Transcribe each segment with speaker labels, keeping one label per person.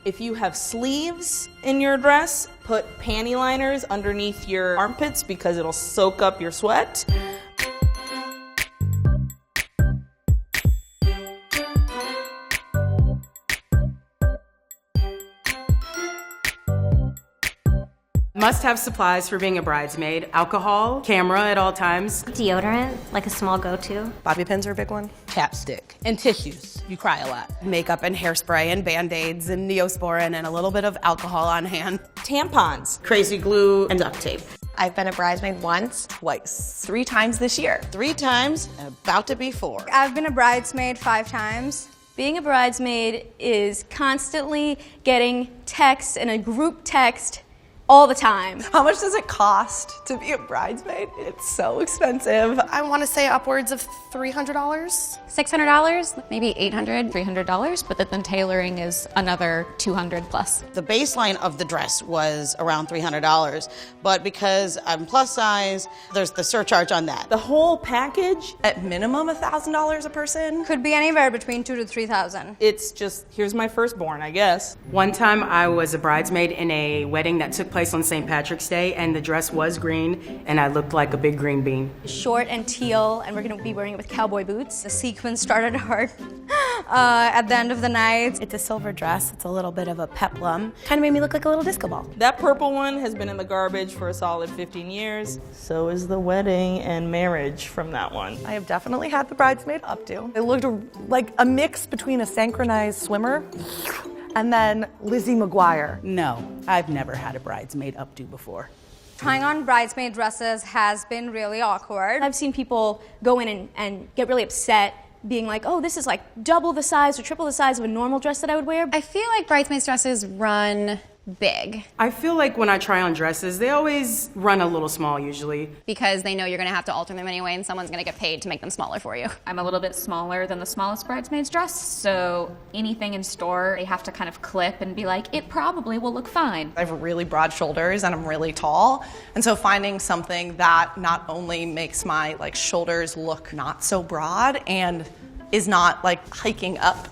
Speaker 1: If you have sleeves in your dress, put panty liners underneath your armpits because it'll soak up your sweat.
Speaker 2: Must-have supplies for being a bridesmaid: alcohol, camera at all times.
Speaker 3: Deodorant, like a small go-to.
Speaker 4: Bobby pins are a big one.
Speaker 5: Chapstick and tissues. You cry a lot.
Speaker 4: Makeup and hairspray and Band-Aids and Neosporin and a little bit of alcohol on hand.
Speaker 1: Tampons, crazy glue, and duct tape.
Speaker 6: I've been a bridesmaid once.
Speaker 4: Twice. 3 times this year.
Speaker 5: 3 times, and about to be 4.
Speaker 7: I've been a bridesmaid 5 times.
Speaker 8: Being a bridesmaid is constantly getting texts in a group text all the time.
Speaker 4: How much does it cost to be a bridesmaid? It's so expensive. I want to say upwards of $300.
Speaker 9: $600, maybe $800, $300, but then tailoring is another $200 plus.
Speaker 5: The baseline of the dress was around $300, but because I'm plus size, there's the surcharge on that.
Speaker 1: The whole package,
Speaker 4: At minimum $1,000 a person.
Speaker 7: Could be anywhere between $2,000 to $3,000.
Speaker 1: it's just, here's my firstborn, I guess.
Speaker 2: One time I was a bridesmaid in a wedding that took place on St. Patrick's Day, and the dress was green, and I looked like a big green bean.
Speaker 8: Short and teal, and we're gonna be wearing it with cowboy boots.
Speaker 7: The sequins started hard at the end of the night.
Speaker 4: It's a silver dress. It's a little bit of a peplum. Kind of made me look like a little disco ball.
Speaker 1: That purple one has been in the garbage for a solid 15 years. So is the wedding and marriage from that one.
Speaker 10: I have definitely had the bridesmaid updo. It looked like a mix between a synchronized swimmer and then Lizzie McGuire.
Speaker 11: No, I've never had a bridesmaid updo before.
Speaker 7: Trying on bridesmaid dresses has been really awkward.
Speaker 8: I've seen people go in and get really upset, being like, oh, this is like double the size or triple the size of a normal dress that I would wear.
Speaker 9: I feel like bridesmaids dresses run big
Speaker 2: I feel like when I try on dresses, they always run a little small usually.
Speaker 9: because they know you're gonna have to alter them anyway and someone's gonna get paid to make them smaller for you.
Speaker 12: I'm a little bit smaller than the smallest bridesmaid's dress, so anything in store, they have to kind of clip and be like, it probably will look fine.
Speaker 4: I have really broad shoulders and I'm really tall. And so finding something that not only makes my shoulders look not so broad and is not hiking up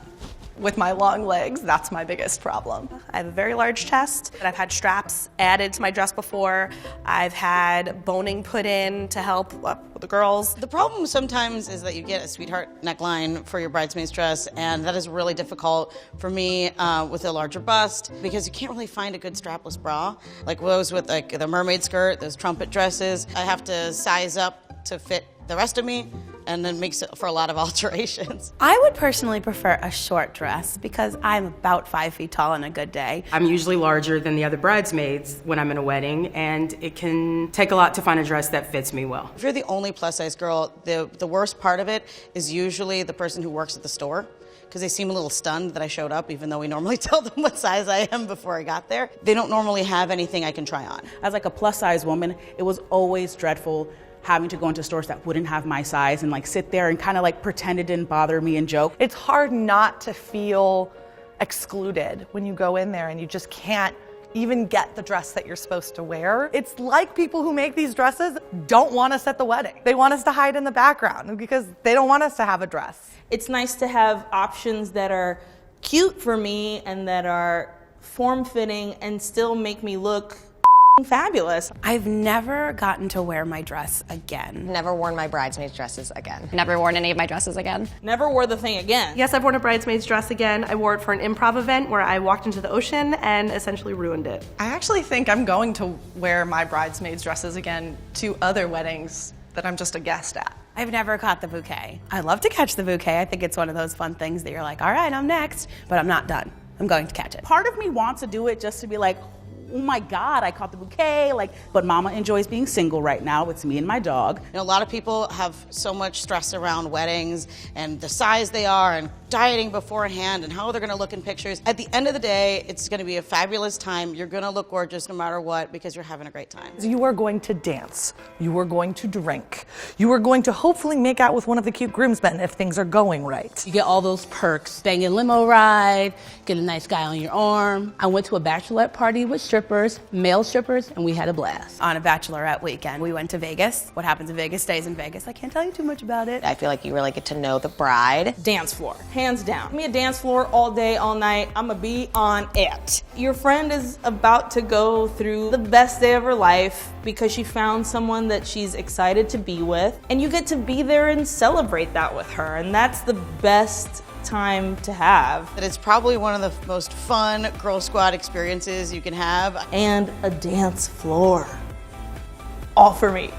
Speaker 4: with my long legs, that's my biggest problem. I have a very large chest, and I've had straps added to my dress before. I've had boning put in to help with the girls.
Speaker 5: The problem sometimes is that you get a sweetheart neckline for your bridesmaid's dress, and that is really difficult for me with a larger bust because you can't really find a good strapless bra. Like those with the mermaid skirt, those trumpet dresses, I have to size up to fit the rest of me, and then makes it for a lot of alterations.
Speaker 4: I would personally prefer a short dress because I'm about 5 feet tall on a good day.
Speaker 2: I'm usually larger than the other bridesmaids when I'm in a wedding, and it can take a lot to find a dress that fits me well.
Speaker 5: If you're the only plus size girl, the worst part of it is usually the person who works at the store, because they seem a little stunned that I showed up, even though we normally tell them what size I am before I got there. They don't normally have anything I can try on.
Speaker 11: As a plus size woman, it was always dreadful having to go into stores that wouldn't have my size and sit there and kind of pretend it didn't bother me and joke.
Speaker 10: It's hard not to feel excluded when you go in there and you just can't even get the dress that you're supposed to wear. It's like people who make these dresses don't want us at the wedding. They want us to hide in the background because they don't want us to have a dress.
Speaker 1: It's nice to have options that are cute for me and that are form-fitting and still make me look fabulous.
Speaker 4: I've never gotten to wear my dress again.
Speaker 6: Never worn my bridesmaid's dresses again.
Speaker 9: Never worn any of my dresses again.
Speaker 1: Never wore the thing again.
Speaker 4: Yes, I've worn a bridesmaid's dress again. I wore it for an improv event where I walked into the ocean and essentially ruined it. I actually think I'm going to wear my bridesmaid's dresses again to other weddings that I'm just a guest at. I've never caught the bouquet. I love to catch the bouquet. I think it's one of those fun things that you're like, all right, I'm next, but I'm not done. I'm going to catch it.
Speaker 11: Part of me wants to do it just to be like, oh my God, I caught the bouquet. But Mama enjoys being single right now. It's me and my dog.
Speaker 5: A lot of people have so much stress around weddings and the size they are and dieting beforehand and how they're gonna look in pictures. At the end of the day, it's gonna be a fabulous time. You're gonna look gorgeous no matter what because you're having a great time.
Speaker 10: You are going to dance. You are going to drink. You are going to hopefully make out with one of the cute groomsmen if things are going right.
Speaker 5: You get all those perks. Banging limo ride, get a nice guy on your arm. I went to a bachelorette party with strippers
Speaker 13: strippers, male strippers, and we had a blast.
Speaker 14: On a bachelorette weekend, we went to Vegas. What happens in Vegas stays in Vegas. I can't tell you too much about it.
Speaker 6: I feel like you really get to know the bride.
Speaker 1: Dance floor, hands down. Give me a dance floor all day, all night. I'ma be on it. Your friend is about to go through the best day of her life because she found someone that she's excited to be with, and you get to be there and celebrate that with her, and that's the best time to have.
Speaker 5: It's probably one of the most fun Girl Squad experiences you can have.
Speaker 1: And a dance floor. All for me.